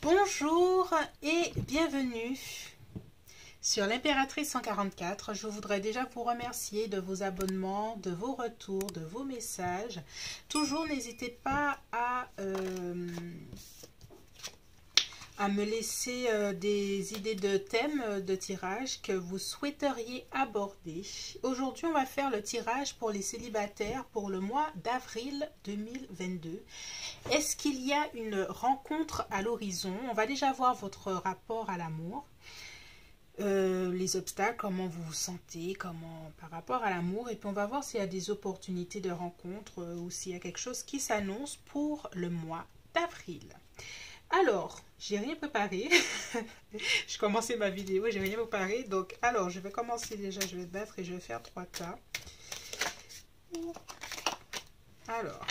Bonjour et bienvenue sur l'Impératrice 144. Je voudrais déjà vous remercier de vos abonnements, de vos retours, de vos messages. Toujours n'hésitez pas à me laisser des idées de thèmes de tirage que vous souhaiteriez aborder. Aujourd'hui, on va faire le tirage pour les célibataires pour le mois d'avril 2022. Est-ce qu'il y a une rencontre à l'horizon? On va déjà voir votre rapport à l'amour, les obstacles, comment vous vous sentez, comment par rapport à l'amour, et puis on va voir s'il y a des opportunités de rencontre ou s'il y a quelque chose qui s'annonce pour le mois d'avril. Alors, j'ai rien préparé. Je commençais ma vidéo, j'ai rien préparé. Donc, alors, je vais commencer déjà, je vais battre et je vais faire 3 tas. Alors,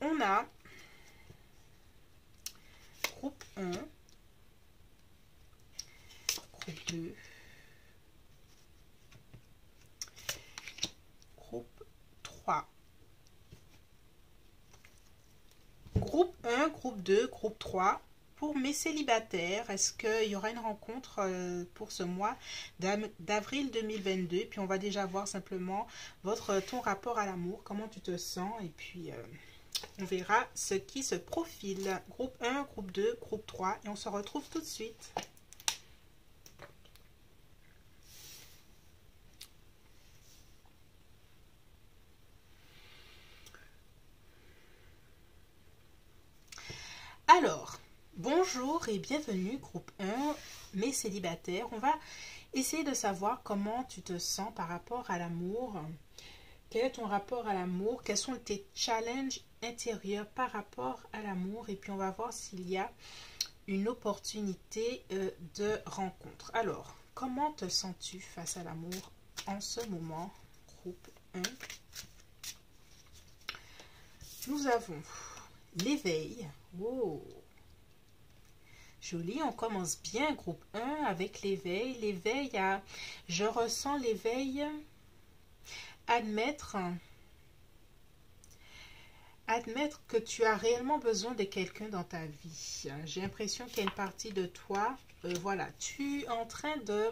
on a groupe 1, groupe 2, groupe 3. Groupe 1, groupe 2, groupe 3. Pour mes célibataires, est-ce qu'il y aura une rencontre pour ce mois d'avril 2022? Puis on va déjà voir simplement ton rapport à l'amour, comment tu te sens, et puis on verra ce qui se profile. Groupe 1, groupe 2, groupe 3, et on se retrouve tout de suite. Alors, bonjour et bienvenue, groupe 1, mes célibataires. On va essayer de savoir comment tu te sens par rapport à l'amour. Quel est ton rapport à l'amour? Quels sont tes challenges intérieurs par rapport à l'amour? Et puis, on va voir s'il y a une opportunité de rencontre. Alors, comment te sens-tu face à l'amour en ce moment, groupe 1? Nous avons l'éveil. Oh! Joli, on commence bien, groupe 1, avec l'éveil. L'éveil, je ressens l'éveil, admettre que tu as réellement besoin de quelqu'un dans ta vie. J'ai l'impression qu'il y a une partie de toi, voilà, tu es en train de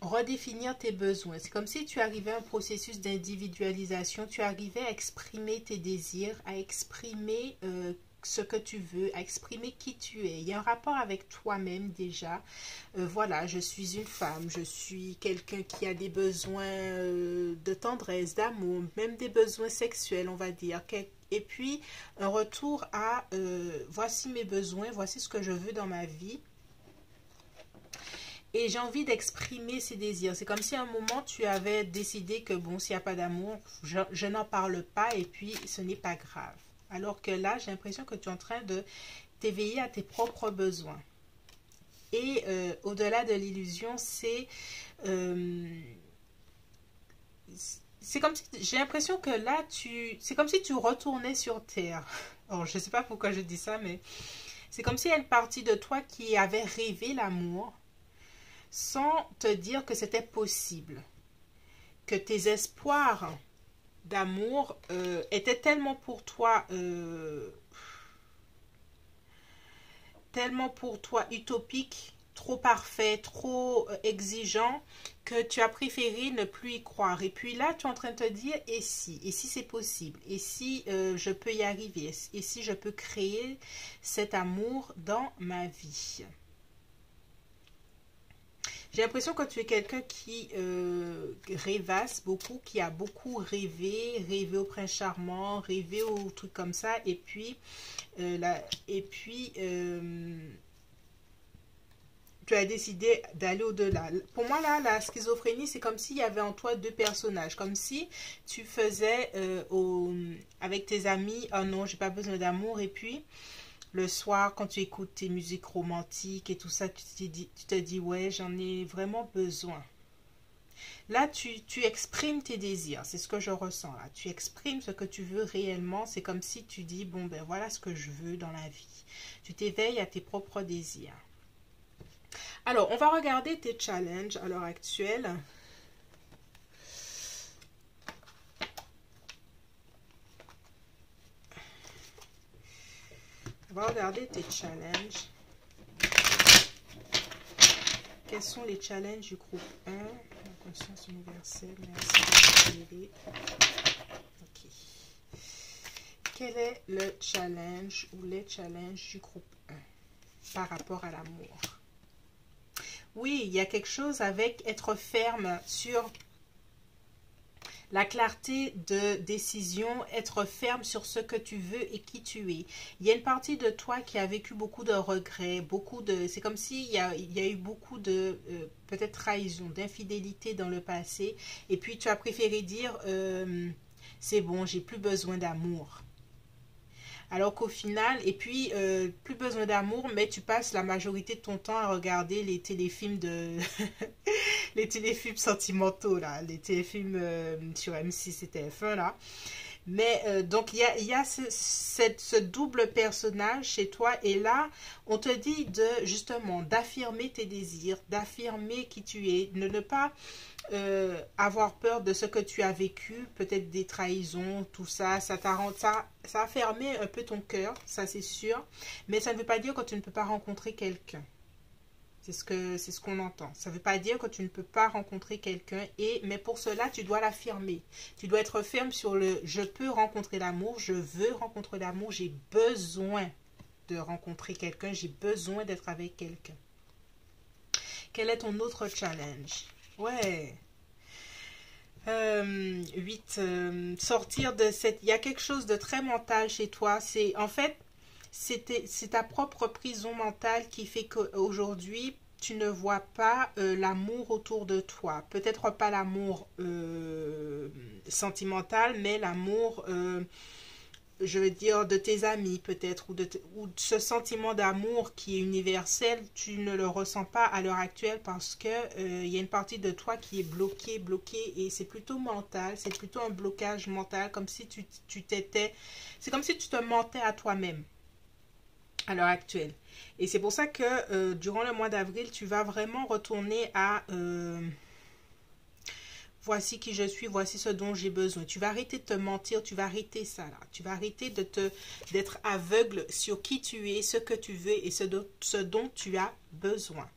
redéfinir tes besoins. C'est comme si tu arrivais à un processus d'individualisation, tu arrivais à exprimer tes désirs, à exprimer ce que tu veux, à exprimer qui tu es. Il y a un rapport avec toi-même déjà. Voilà, je suis une femme, je suis quelqu'un qui a des besoins de tendresse, d'amour, même des besoins sexuels, on va dire. Et puis, un retour à voici mes besoins, voici ce que je veux dans ma vie. Et j'ai envie d'exprimer ces désirs. C'est comme si à un moment, tu avais décidé que, bon, s'il n'y a pas d'amour, je n'en parle pas et puis ce n'est pas grave. Alors que là, j'ai l'impression que tu es en train de t'éveiller à tes propres besoins. Et au-delà de l'illusion, c'est comme si, j'ai l'impression que là, c'est comme si tu retournais sur Terre. Alors, je ne sais pas pourquoi je dis ça, mais c'est comme s'il y a une partie de toi qui avait rêvé l'amour, sans te dire que c'était possible, que tes espoirs d'amour étaient tellement pour toi utopiques, trop parfaits, trop exigeants, que tu as préféré ne plus y croire. Et puis là, tu es en train de te dire, et si c'est possible, et si je peux y arriver, et si je peux créer cet amour dans ma vie. J'ai l'impression que tu es quelqu'un qui rêvasse beaucoup, qui a beaucoup rêvé au prince charmant, rêvé aux trucs comme ça, et puis, tu as décidé d'aller au-delà. Pour moi, là, la schizophrénie, c'est comme s'il y avait en toi 2 personnages, comme si tu faisais avec tes amis, oh non, j'ai pas besoin d'amour, et puis le soir, quand tu écoutes tes musiques romantiques et tout ça, tu te dis, ouais, j'en ai vraiment besoin. Là, tu exprimes tes désirs, c'est ce que je ressens là. Tu exprimes ce que tu veux réellement, c'est comme si tu dis, bon, ben voilà ce que je veux dans la vie. Tu t'éveilles à tes propres désirs. Alors, on va regarder tes challenges à l'heure actuelle. On va regarder tes challenges. Quels sont les challenges du groupe 1? La conscience universelle, merci de m'aider. Ok. Quel est le challenge ou les challenges du groupe 1 par rapport à l'amour? Oui, il y a quelque chose avec être ferme sur la clarté de décision, être ferme sur ce que tu veux et qui tu es. Il y a une partie de toi qui a vécu beaucoup de regrets, c'est comme s'il y a eu beaucoup de peut-être trahison, d'infidélité dans le passé. Et puis tu as préféré dire, c'est bon, j'ai plus besoin d'amour. Alors qu'au final, et puis plus besoin d'amour, mais tu passes la majorité de ton temps à regarder les téléfilms les téléfilms sentimentaux là, les téléfilms sur M6 et TF1 là. Mais donc il y a ce double personnage chez toi, et là on te dit de justement d'affirmer tes désirs, d'affirmer qui tu es, de ne pas avoir peur de ce que tu as vécu, peut-être des trahisons, tout ça, ça a fermé un peu ton cœur, ça c'est sûr, mais ça ne veut pas dire que tu ne peux pas rencontrer quelqu'un. C'est ce qu'on entend. Ça ne veut pas dire que tu ne peux pas rencontrer quelqu'un, mais pour cela, tu dois l'affirmer. Tu dois être ferme sur le « je peux rencontrer l'amour, je veux rencontrer l'amour, j'ai besoin de rencontrer quelqu'un, j'ai besoin d'être avec quelqu'un ». Quel est ton autre challenge? Ouais. 8. Sortir de cette... Il y a quelque chose de très mental chez toi. En fait, c'est ta propre prison mentale qui fait qu'aujourd'hui, tu ne vois pas l'amour autour de toi. Peut-être pas l'amour sentimental, mais l'amour, je veux dire, de tes amis peut-être, ou ce sentiment d'amour qui est universel, tu ne le ressens pas à l'heure actuelle parce que il y a une partie de toi qui est bloquée, et c'est plutôt mental, c'est plutôt un blocage mental, comme si c'est comme si tu te mentais à toi-même à l'heure actuelle. Et c'est pour ça que durant le mois d'avril, tu vas vraiment retourner à voici qui je suis, voici ce dont j'ai besoin. Tu vas arrêter de te mentir, tu vas arrêter ça là. Tu vas arrêter d'être aveugle sur qui tu es, ce que tu veux et ce dont tu as besoin.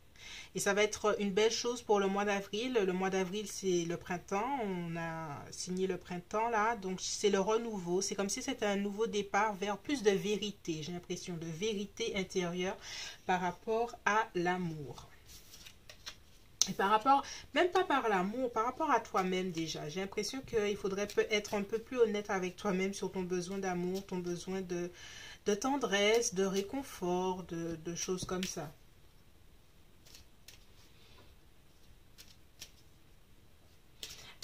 Et ça va être une belle chose pour le mois d'avril. Le mois d'avril, c'est le printemps. On a signé le printemps là. Donc, c'est le renouveau. C'est comme si c'était un nouveau départ vers plus de vérité. J'ai l'impression de vérité intérieure par rapport à l'amour. Et par rapport, même pas par l'amour, par rapport à toi-même déjà. J'ai l'impression qu'il faudrait être un peu plus honnête avec toi-même sur ton besoin d'amour, ton besoin de tendresse, de réconfort, de choses comme ça.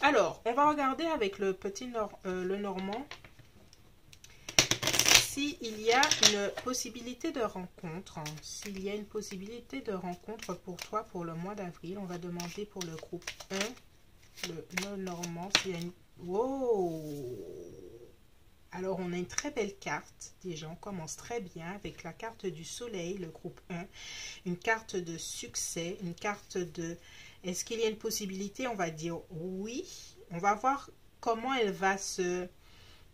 Alors, on va regarder avec le le Normand s'il y a une possibilité de rencontre. S'il y a une possibilité de rencontre pour toi pour le mois d'avril. On va demander pour le groupe 1, le Normand, s'il y a une... Wow! Alors, on a une très belle carte. Déjà, on commence très bien avec la carte du soleil, le groupe 1. Une carte de succès, une carte de... Est-ce qu'il y a une possibilité? On va dire oui. On va voir comment elle va se...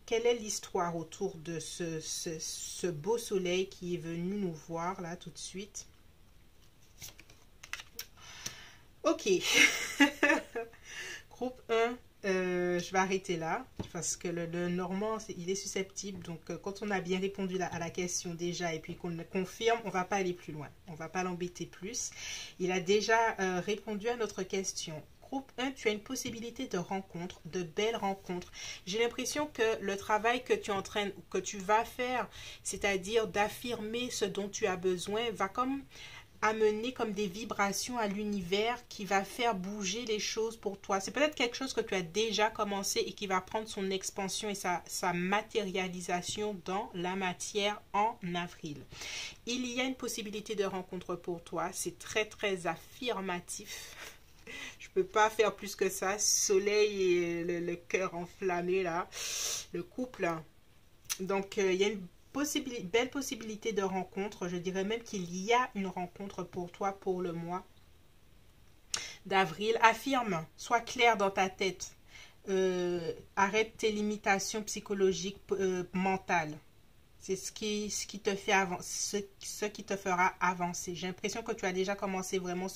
Quelle est l'histoire autour de ce beau soleil qui est venu nous voir là tout de suite? Ok. Groupe 1, je vais arrêter là parce que le Normand, il est susceptible. Donc, quand on a bien répondu à la question déjà et puis qu'on le confirme, on ne va pas aller plus loin. On ne va pas l'embêter plus. Il a déjà répondu à notre question. Groupe 1, tu as une possibilité de rencontre, de belles rencontres. J'ai l'impression que le travail que tu vas faire, c'est-à-dire d'affirmer ce dont tu as besoin, va comme amener comme des vibrations à l'univers qui va faire bouger les choses pour toi. C'est peut-être quelque chose que tu as déjà commencé et qui va prendre son expansion et sa matérialisation dans la matière en avril. Il y a une possibilité de rencontre pour toi. C'est très, très affirmatif. Je peux pas faire plus que ça. Soleil et le cœur enflammé là. Le couple. Donc, il y a une belle possibilité de rencontre. Je dirais même qu'il y a une rencontre pour toi pour le mois d'avril. Affirme. Sois clair dans ta tête. Arrête tes limitations psychologiques, mentales. C'est ce qui te fait avancer, ce qui te fera avancer. J'ai l'impression que tu as déjà commencé vraiment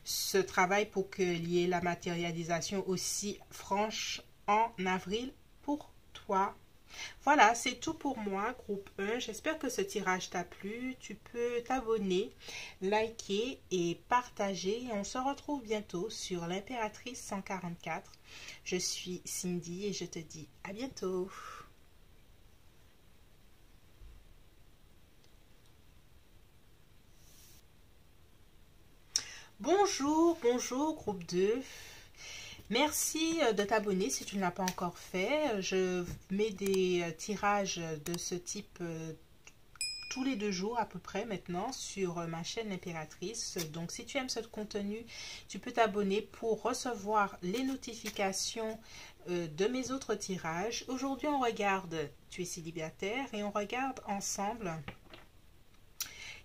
ce travail pour qu'il y ait la matérialisation aussi franche en avril pour toi. Voilà, c'est tout pour moi, groupe 1. J'espère que ce tirage t'a plu. Tu peux t'abonner, liker et partager. Et on se retrouve bientôt sur l'Impératrice 144. Je suis Cindy et je te dis à bientôt. Bonjour, bonjour, groupe 2. Merci de t'abonner si tu ne l'as pas encore fait. Je mets des tirages de ce type tous les 2 jours à peu près maintenant sur ma chaîne L'Impératrice. Donc si tu aimes ce contenu, tu peux t'abonner pour recevoir les notifications de mes autres tirages. Aujourd'hui, on regarde Tu es célibataire et on regarde ensemble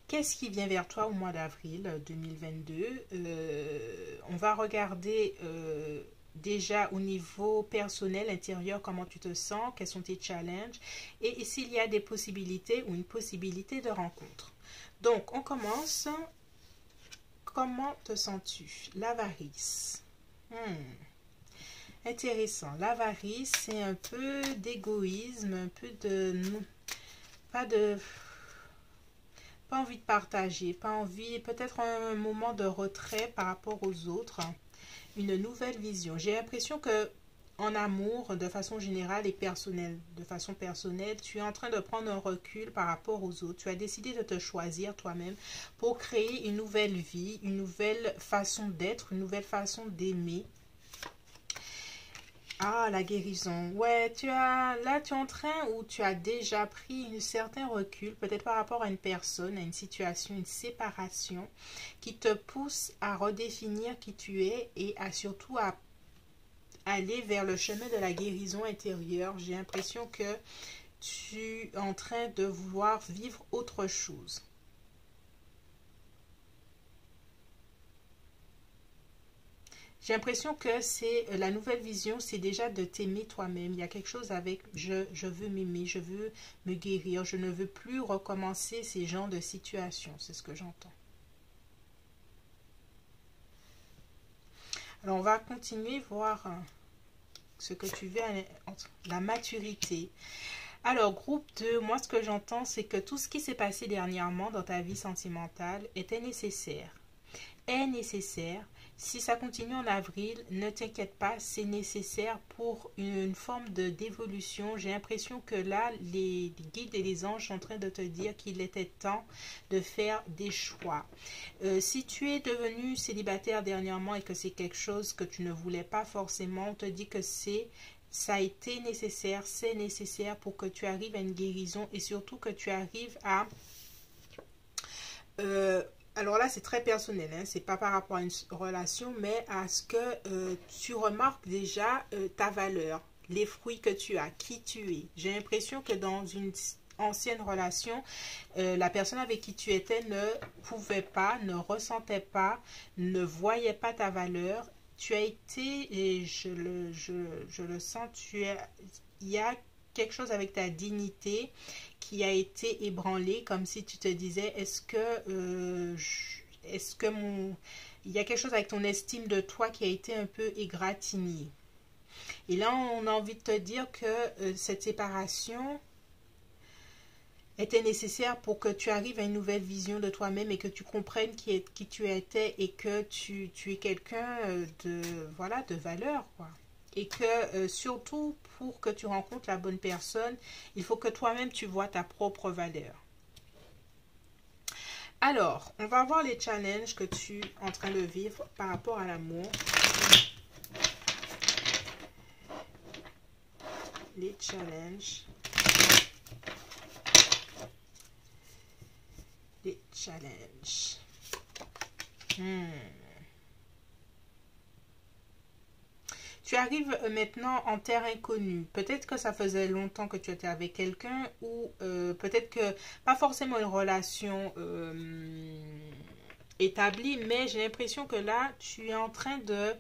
qu'est-ce qui vient vers toi au mois d'avril 2022. On va regarder déjà au niveau personnel, intérieur, comment tu te sens, quels sont tes challenges et s'il y a des possibilités ou une possibilité de rencontre. Donc, on commence. Comment te sens-tu? L'avarice. Intéressant. L'avarice, c'est un peu d'égoïsme, un peu de... Pas envie de partager, pas envie, peut-être un moment de retrait par rapport aux autres, une nouvelle vision. J'ai l'impression que en amour, de façon générale et personnelle, de façon personnelle, tu es en train de prendre un recul par rapport aux autres. Tu as décidé de te choisir toi-même pour créer une nouvelle vie, une nouvelle façon d'être, une nouvelle façon d'aimer. Ah, la guérison. Ouais, là, tu es en train où tu as déjà pris un certain recul, peut-être par rapport à une personne, à une situation, une séparation, qui te pousse à redéfinir qui tu es et surtout à aller vers le chemin de la guérison intérieure. J'ai l'impression que tu es en train de vouloir vivre autre chose. J'ai l'impression que c'est la nouvelle vision, c'est déjà de t'aimer toi-même. Il y a quelque chose avec je veux m'aimer, je veux me guérir, je ne veux plus recommencer ces genres de situations. C'est ce que j'entends. Alors, on va continuer voir ce que tu veux, la maturité. Alors, groupe 2, moi, ce que j'entends, c'est que tout ce qui s'est passé dernièrement dans ta vie sentimentale était nécessaire. Est nécessaire. Si ça continue en avril, ne t'inquiète pas, c'est nécessaire pour une forme d'évolution. J'ai l'impression que là, les guides et les anges sont en train de te dire qu'il était temps de faire des choix. Si tu es devenu célibataire dernièrement et que c'est quelque chose que tu ne voulais pas forcément, on te dit que ça a été nécessaire, c'est nécessaire pour que tu arrives à une guérison et surtout que tu arrives à... alors là, c'est très personnel, hein? C'est pas par rapport à une relation, mais à ce que tu remarques déjà ta valeur, les fruits que tu as, qui tu es. J'ai l'impression que dans une ancienne relation, la personne avec qui tu étais ne pouvait pas, ne ressentait pas, ne voyait pas ta valeur. Tu as été, et je le sens, il y a quelque chose avec ta dignité qui a été ébranlé, comme si tu te disais, il y a quelque chose avec ton estime de toi qui a été un peu égratigné. Et là, on a envie de te dire que cette séparation était nécessaire pour que tu arrives à une nouvelle vision de toi-même et que tu comprennes qui tu étais et que tu es quelqu'un voilà, de valeur, quoi. Et que surtout pour que tu rencontres la bonne personne, il faut que toi-même tu vois ta propre valeur. Alors, on va voir les challenges que tu es en train de vivre par rapport à l'amour. Les challenges. Les challenges. Tu arrives maintenant en terre inconnue. Peut-être que ça faisait longtemps que tu étais avec quelqu'un ou peut-être que pas forcément une relation établie, mais j'ai l'impression que là, tu es en train de...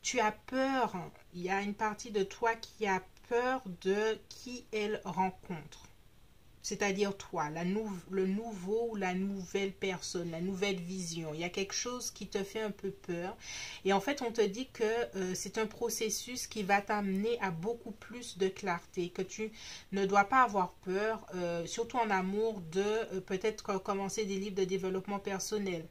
Tu as peur. Il y a une partie de toi qui a peur de qui elle rencontre. c'est-à-dire toi, le nouveau ou la nouvelle personne, la nouvelle vision. Il y a quelque chose qui te fait un peu peur. Et en fait, on te dit que c'est un processus qui va t'amener à beaucoup plus de clarté, que tu ne dois pas avoir peur, surtout en amour, de peut-être commencer des livres de développement personnel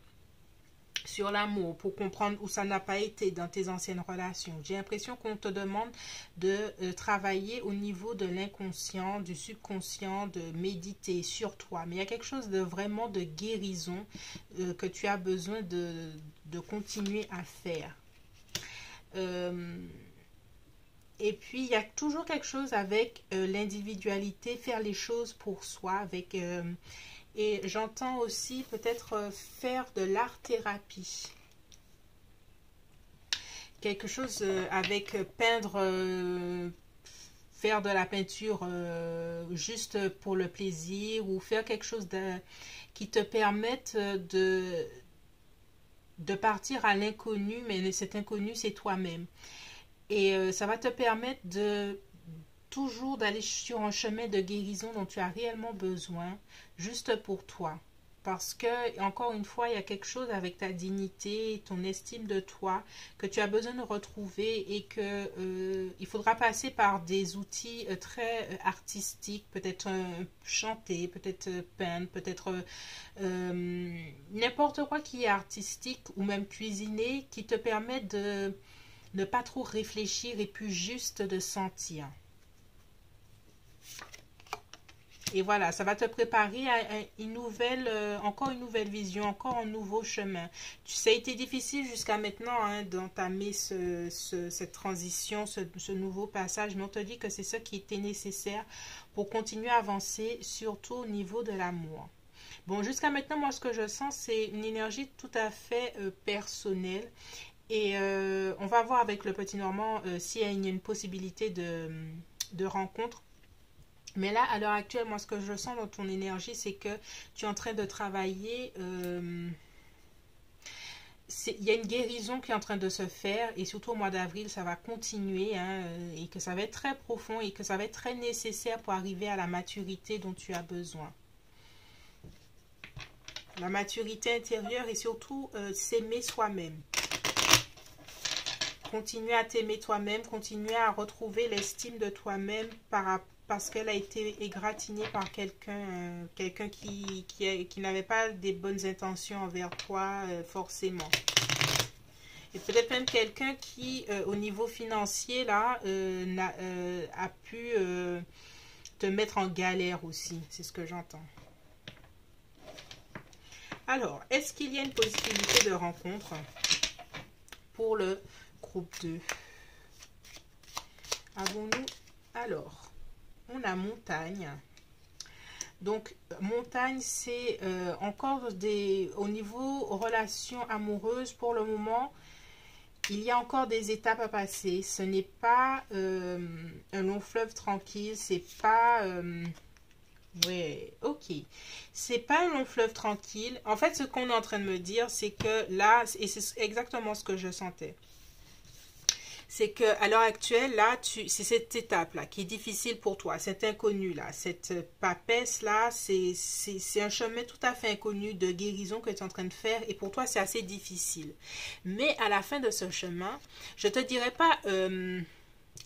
sur l'amour pour comprendre où ça n'a pas été dans tes anciennes relations. J'ai l'impression qu'on te demande de travailler au niveau de l'inconscient, du subconscient, de méditer sur toi. Mais il y a quelque chose de vraiment de guérison que tu as besoin de continuer à faire. Et puis, il y a toujours quelque chose avec l'individualité, faire les choses pour soi, avec... et j'entends aussi peut-être faire de l'art-thérapie. Quelque chose avec peindre, faire de la peinture juste pour le plaisir ou faire quelque chose qui te permette de partir à l'inconnu, mais cet inconnu, c'est toi-même. Et ça va te permettre de toujours d'aller sur un chemin de guérison dont tu as réellement besoin, juste pour toi. Parce que, encore une fois, il y a quelque chose avec ta dignité, ton estime de toi, que tu as besoin de retrouver et que il faudra passer par des outils très artistiques, peut-être chanter, peut-être peindre, peut-être n'importe quoi qui est artistique ou même cuisiner, qui te permet de ne pas trop réfléchir et puis juste de sentir. Et voilà, ça va te préparer à une nouvelle, encore une nouvelle vision, encore un nouveau chemin. Ça a été difficile jusqu'à maintenant hein, d'entamer cette transition, ce nouveau passage, mais on te dit que c'est ça qui était nécessaire pour continuer à avancer, surtout au niveau de l'amour. Bon, jusqu'à maintenant, moi, ce que je sens, c'est une énergie tout à fait personnelle. Et on va voir avec le petit Normand s'il y a une possibilité de rencontre. Mais là, à l'heure actuelle, moi, ce que je sens dans ton énergie, c'est que tu es en train de travailler. Il y a une guérison qui est en train de se faire. Et surtout au mois d'avril, ça va continuer. Hein, et que ça va être très profond et que ça va être très nécessaire pour arriver à la maturité dont tu as besoin. La maturité intérieure et surtout s'aimer soi-même. Continuer à t'aimer toi-même, continuer à retrouver l'estime de toi-même parce qu'elle a été égratignée par quelqu'un qui n'avait pas des bonnes intentions envers toi forcément. Et peut-être même quelqu'un qui, au niveau financier, là, a pu te mettre en galère aussi. C'est ce que j'entends. Alors, est-ce qu'il y a une possibilité de rencontre pour le groupe 2? Avons-nous... Alors, on a montagne. Donc, montagne, c'est encore au niveau relations amoureuses, pour le moment, il y a encore des étapes à passer. Ce n'est pas un long fleuve tranquille, c'est pas... ouais, ok. C'est pas un long fleuve tranquille. En fait, ce qu'on est en train de me dire, c'est que là, et c'est exactement ce que je sentais, c'est que à l'heure actuelle, là, c'est cette étape-là qui est difficile pour toi, cet inconnu-là, cette papesse-là, c'est un chemin tout à fait inconnu de guérison que tu es en train de faire et pour toi, c'est assez difficile. Mais à la fin de ce chemin, je te dirais pas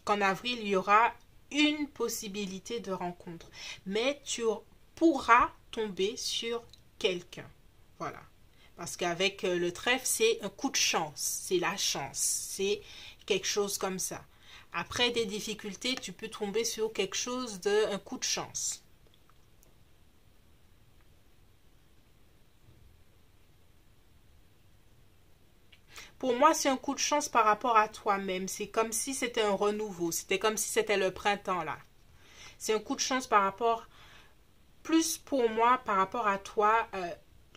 qu'en avril, il y aura une possibilité de rencontre, mais tu pourras tomber sur quelqu'un. Voilà. Parce qu'avec le trèfle, c'est un coup de chance, c'est la chance, c'est quelque chose comme ça. Après des difficultés, tu peux tomber sur quelque chose un coup de chance. Pour moi, c'est un coup de chance par rapport à toi-même. C'est comme si c'était un renouveau. C'était comme si c'était le printemps, là. C'est un coup de chance par rapport... Plus pour moi, par rapport à toi,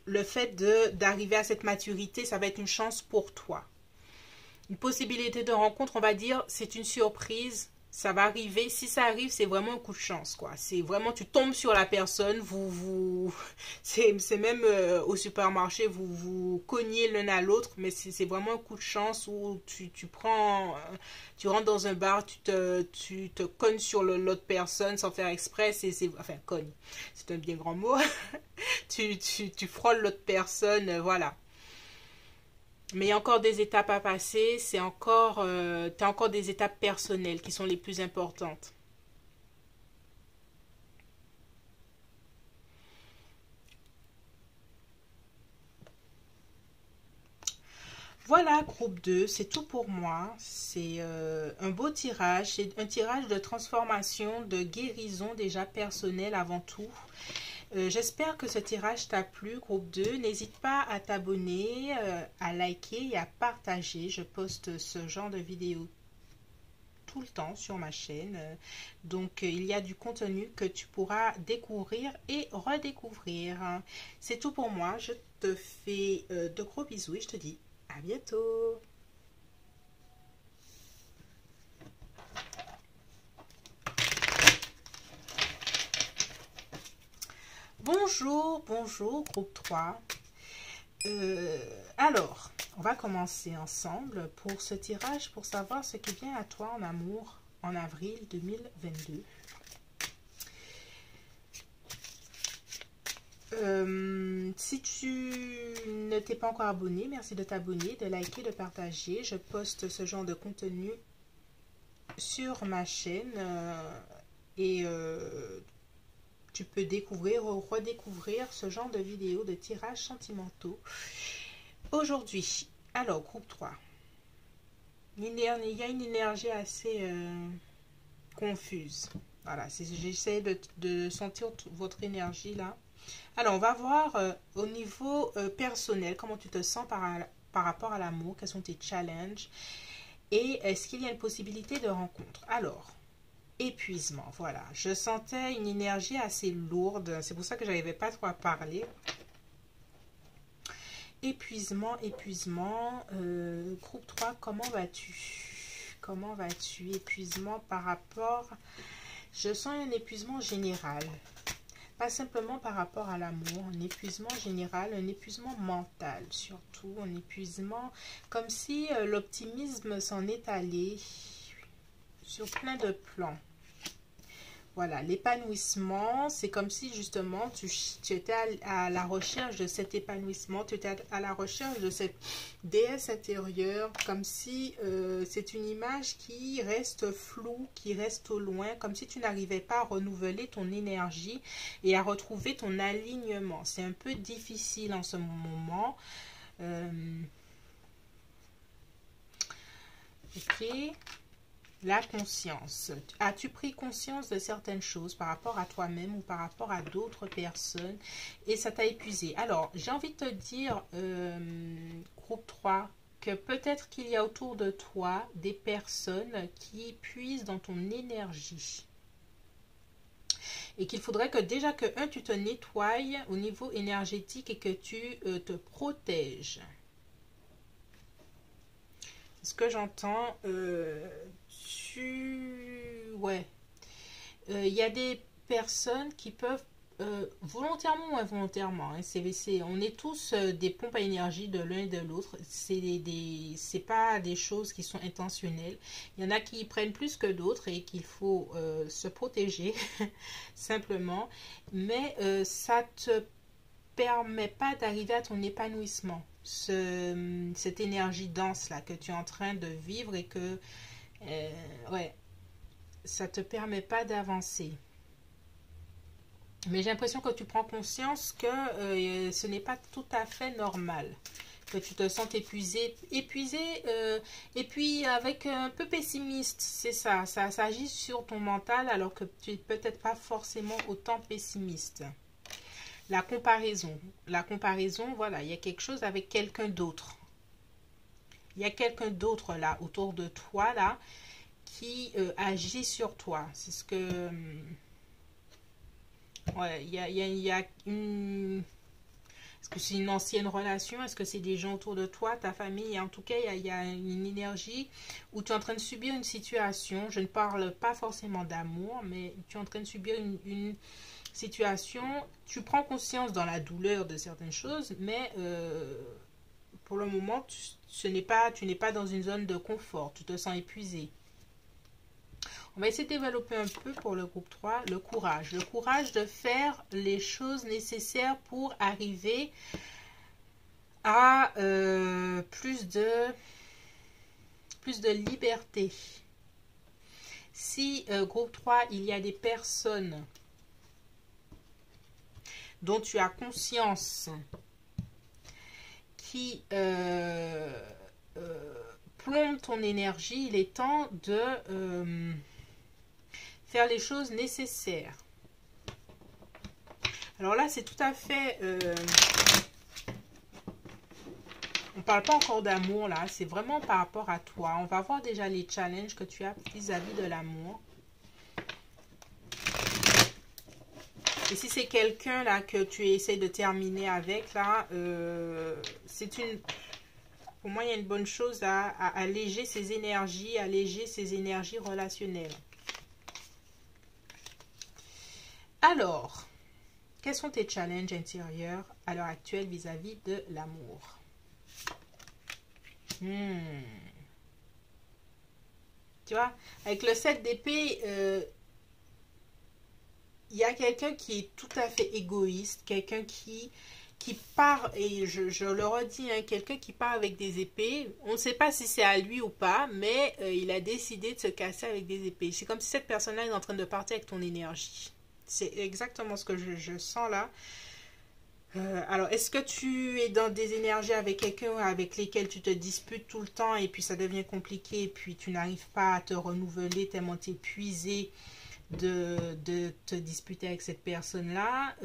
le fait d'arriver à cette maturité, ça va être une chance pour toi. Une possibilité de rencontre, on va dire, c'est une surprise Ça va arriver. Si ça arrive, c'est vraiment un coup de chance, quoi. C'est vraiment, tu tombes sur la personne, c'est même au supermarché, vous cognez l'un à l'autre, mais c'est vraiment un coup de chance où tu rentres dans un bar, tu te cognes sur l'autre personne sans faire exprès, enfin, cogne, c'est un bien grand mot. Tu frôles l'autre personne, voilà. Mais il y a encore des étapes à passer, t'as encore des étapes personnelles qui sont les plus importantes. Voilà, groupe 2, c'est tout pour moi. C'est un beau tirage, c'est un tirage de transformation, de guérison déjà personnelle avant tout. J'espère que ce tirage t'a plu, groupe 2. N'hésite pas à t'abonner, à liker et à partager. Je poste ce genre de vidéos tout le temps sur ma chaîne. Donc, il y a du contenu que tu pourras découvrir et redécouvrir. C'est tout pour moi. Je te fais de gros bisous et je te dis à bientôt. Bonjour, bonjour, groupe 3. Alors, on va commencer ensemble pour ce tirage pour savoir ce qui vient à toi en amour en avril 2022. Si tu ne t'es pas encore abonné, merci de t'abonner, de liker, de partager. Je poste ce genre de contenu sur ma chaîne et tu peux découvrir ou redécouvrir ce genre de vidéos de tirages sentimentaux. Aujourd'hui, alors groupe 3, il y a une énergie assez confuse. Voilà, j'essaie de sentir votre énergie là. Alors, on va voir au niveau personnel, comment tu te sens par rapport à l'amour, quels sont tes challenges et est-ce qu'il y a une possibilité de rencontre. Alors, épuisement, voilà. Je sentais une énergie assez lourde, c'est pour ça que je n'arrivais pas trop à parler. Épuisement, épuisement. Groupe 3, comment vas-tu? Comment vas-tu? Épuisement par rapport... Je sens un épuisement général. Pas simplement par rapport à l'amour, un épuisement général, un épuisement mental surtout, un épuisement comme si l'optimisme s'en est allé sur plein de plans. Voilà, l'épanouissement, c'est comme si justement tu étais à la recherche de cet épanouissement, tu étais à la recherche de cette déesse intérieure, comme si c'est une image qui reste floue, qui reste au loin, comme si tu n'arrivais pas à renouveler ton énergie et à retrouver ton alignement. C'est un peu difficile en ce moment. Ok. La conscience. As-tu pris conscience de certaines choses par rapport à toi-même ou par rapport à d'autres personnes et ça t'a épuisé? Alors, j'ai envie de te dire, groupe 3, que peut-être qu'il y a autour de toi des personnes qui puisent dans ton énergie. Et qu'il faudrait que déjà que, tu te nettoies au niveau énergétique et que tu te protèges. Ce que j'entends, ouais, il y a des personnes qui peuvent volontairement ou involontairement, hein, on est tous des pompes à énergie de l'un et de l'autre. C'est pas des choses qui sont intentionnelles. Il y en a qui prennent plus que d'autres et qu'il faut se protéger simplement. Mais ça te permet pas d'arriver à ton épanouissement. Cette énergie dense là que tu es en train de vivre et que ouais, ça te permet pas d'avancer. Mais j'ai l'impression que tu prends conscience que ce n'est pas tout à fait normal, que tu te sens épuisé et puis avec un peu pessimiste, c'est ça agit sur ton mental alors que tu n'es peut-être pas forcément autant pessimiste. La comparaison, voilà, il y a quelque chose avec quelqu'un d'autre. Il y a quelqu'un d'autre là, autour de toi, là, qui agit sur toi. C'est ce que... ouais, il y a une... Est-ce que c'est une ancienne relation? Est-ce que c'est des gens autour de toi, ta famille? En tout cas, il y a une énergie où tu es en train de subir une situation. Je ne parle pas forcément d'amour, mais tu es en train de subir une situation. Tu prends conscience dans la douleur de certaines choses, mais pour le moment, tu n'es pas dans une zone de confort. Tu te sens épuisé. On va essayer de développer un peu pour le groupe 3, le courage. Le courage de faire les choses nécessaires pour arriver à plus de liberté. Si groupe 3, il y a des personnes dont tu as conscience qui plombent ton énergie, il est temps de faire les choses nécessaires. Alors là, c'est tout à fait... on ne parle pas encore d'amour là, c'est vraiment par rapport à toi. On va voir déjà les challenges que tu as vis-à-vis de l'amour. Et si c'est quelqu'un là que tu essaies de terminer avec, là, c'est une... Pour moi, il y a une bonne chose à alléger ses énergies relationnelles. Alors, quels sont tes challenges intérieurs à l'heure actuelle vis-à-vis de l'amour? Tu vois, avec le 7 d'épée, il y a quelqu'un qui est tout à fait égoïste, quelqu'un qui part, et je le redis, hein, quelqu'un qui part avec des épées. On ne sait pas si c'est à lui ou pas, mais il a décidé de se casser avec des épées. C'est comme si cette personne-là est en train de partir avec ton énergie. C'est exactement ce que je sens là. Alors, est-ce que tu es dans des énergies avec quelqu'un avec lesquels tu te disputes tout le temps et puis ça devient compliqué et puis tu n'arrives pas à te renouveler tellement tu es épuisé de te disputer avec cette personne-là?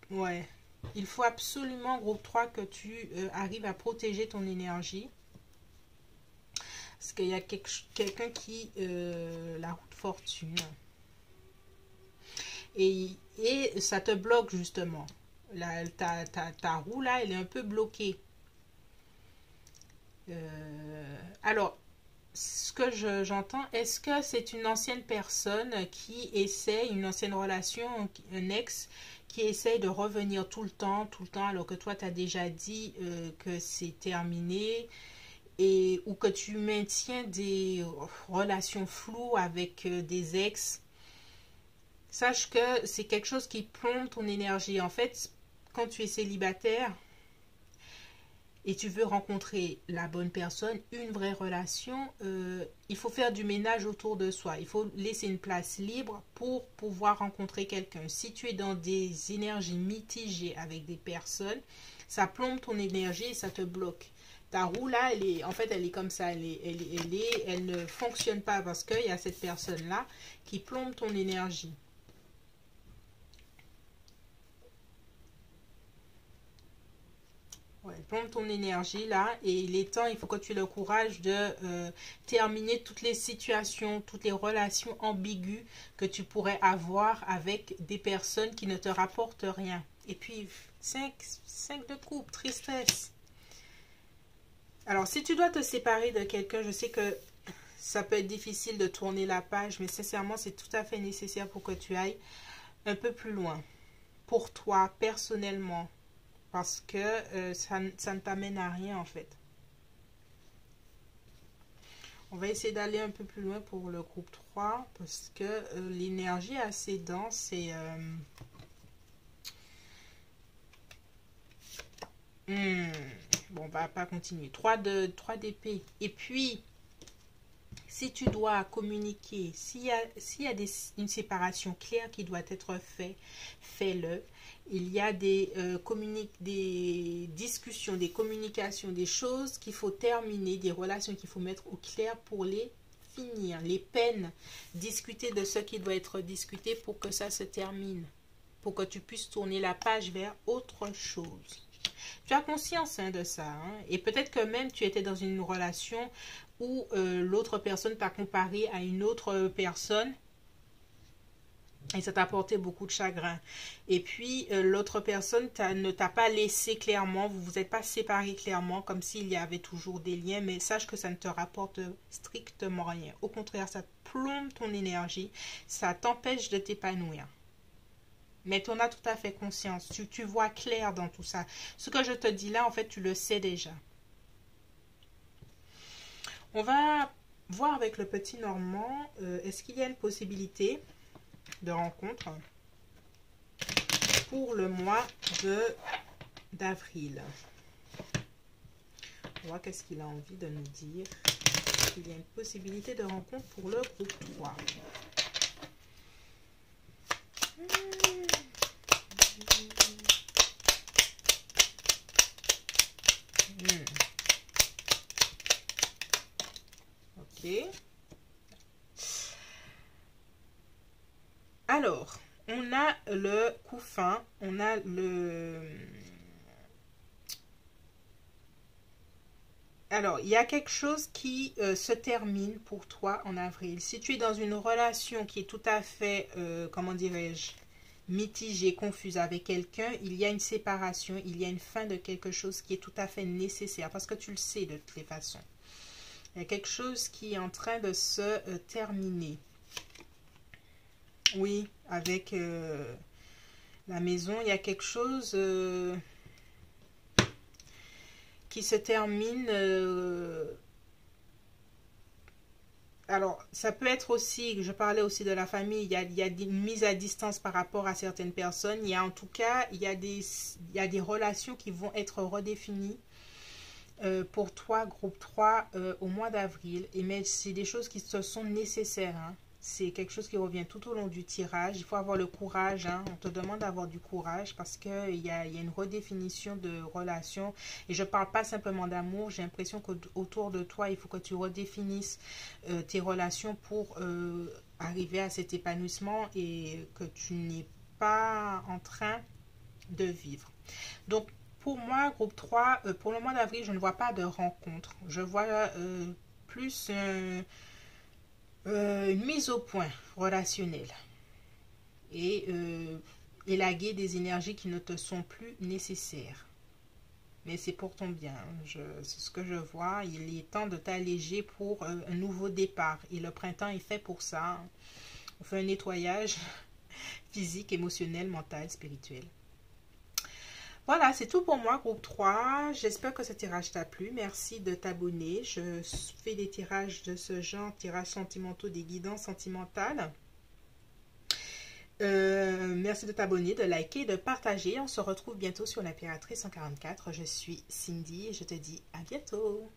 Ouais. Il faut absolument, groupe 3, que tu arrives à protéger ton énergie. Parce qu'il y a quelqu'un qui... la roue de fortune. Et ça te bloque justement. Ta roue là, elle est un peu bloquée. Alors, ce que j'entends, est-ce que c'est une ancienne personne qui essaie, une ancienne relation, un ex, qui essaye de revenir tout le temps, alors que toi, tu as déjà dit que c'est terminé, ou que tu maintiens des relations floues avec des ex? Sache que c'est quelque chose qui plombe ton énergie. En fait, quand tu es célibataire et tu veux rencontrer la bonne personne, une vraie relation, il faut faire du ménage autour de soi. Il faut laisser une place libre pour pouvoir rencontrer quelqu'un. Si tu es dans des énergies mitigées avec des personnes, ça plombe ton énergie et ça te bloque. Ta roue là, elle est comme ça, elle ne fonctionne pas parce qu'il y a cette personne-là qui plombe ton énergie. Ouais, plombe ton énergie là et il est temps, il faut que tu aies le courage de terminer toutes les situations, toutes les relations ambiguës que tu pourrais avoir avec des personnes qui ne te rapportent rien. Et puis 5 de coupe, tristesse. Alors si tu dois te séparer de quelqu'un, je sais que ça peut être difficile de tourner la page, mais sincèrement c'est tout à fait nécessaire pour que tu ailles un peu plus loin. Pour toi, personnellement. Parce que ça ne t'amène à rien en fait. On va essayer d'aller un peu plus loin pour le groupe 3. Parce que l'énergie est assez dense. Et, bon, on va pas continuer. 3 d'épée. Et puis, si tu dois communiquer, s'il y a une séparation claire qui doit être faite, fais-le. Il y a des discussions, des communications, des choses qu'il faut terminer, des relations qu'il faut mettre au clair pour les finir. Les peines, discuter de ce qui doit être discuté pour que ça se termine. Pour que tu puisses tourner la page vers autre chose. Tu as conscience de ça. Hein? Et peut-être que même tu étais dans une relation où l'autre personne t'a comparé à une autre personne. et ça t'a apporté beaucoup de chagrin. Et puis, l'autre personne ne t'a pas laissé clairement, vous vous êtes pas séparés clairement, comme s'il y avait toujours des liens, mais sache que ça ne te rapporte strictement rien. Au contraire, ça plombe ton énergie, ça t'empêche de t'épanouir. Mais tu en as tout à fait conscience, tu vois clair dans tout ça. Ce que je te dis là, en fait, tu le sais déjà. On va voir avec le petit Normand, est-ce qu'il y a une possibilité de rencontre pour le mois d'avril. On voit qu'est-ce qu'il a envie de nous dire. Il y a une possibilité de rencontre pour le groupe 3. Ok. Alors, on a le couffin, on a le... Alors, il y a quelque chose qui se termine pour toi en avril. Si tu es dans une relation qui est tout à fait, comment dirais-je, mitigée, confuse avec quelqu'un, il y a une séparation, il y a une fin de quelque chose qui est tout à fait nécessaire, parce que tu le sais de toutes les façons. Il y a quelque chose qui est en train de se terminer. Oui, avec la maison, il y a quelque chose qui se termine. Alors, ça peut être aussi, je parlais aussi de la famille, il y a une mise à distance par rapport à certaines personnes. Il y a en tout cas, il y a des relations qui vont être redéfinies pour toi, groupe 3, au mois d'avril. Mais c'est des choses qui te sont nécessaires, hein. C'est quelque chose qui revient tout au long du tirage. Il faut avoir le courage, hein. On te demande d'avoir du courage parce qu'il y a une redéfinition de relation. Et je ne parle pas simplement d'amour. J'ai l'impression qu'autour de toi, il faut que tu redéfinisses tes relations pour arriver à cet épanouissement et que tu n'es pas en train de vivre. Donc, pour moi, groupe 3, pour le mois d'avril, je ne vois pas de rencontre. Je vois plus une mise au point relationnelle et élaguer des énergies qui ne te sont plus nécessaires. Mais c'est pour ton bien. C'est ce que je vois. Il est temps de t'alléger pour un nouveau départ. Et le printemps est fait pour ça. On fait un nettoyage physique, émotionnel, mental, spirituel. Voilà, c'est tout pour moi, groupe 3. J'espère que ce tirage t'a plu. Merci de t'abonner. Je fais des tirages de ce genre, tirages sentimentaux, des guidances sentimentales. Merci de t'abonner, de liker, de partager. On se retrouve bientôt sur l'Impératrice 144. Je suis Cindy et je te dis à bientôt.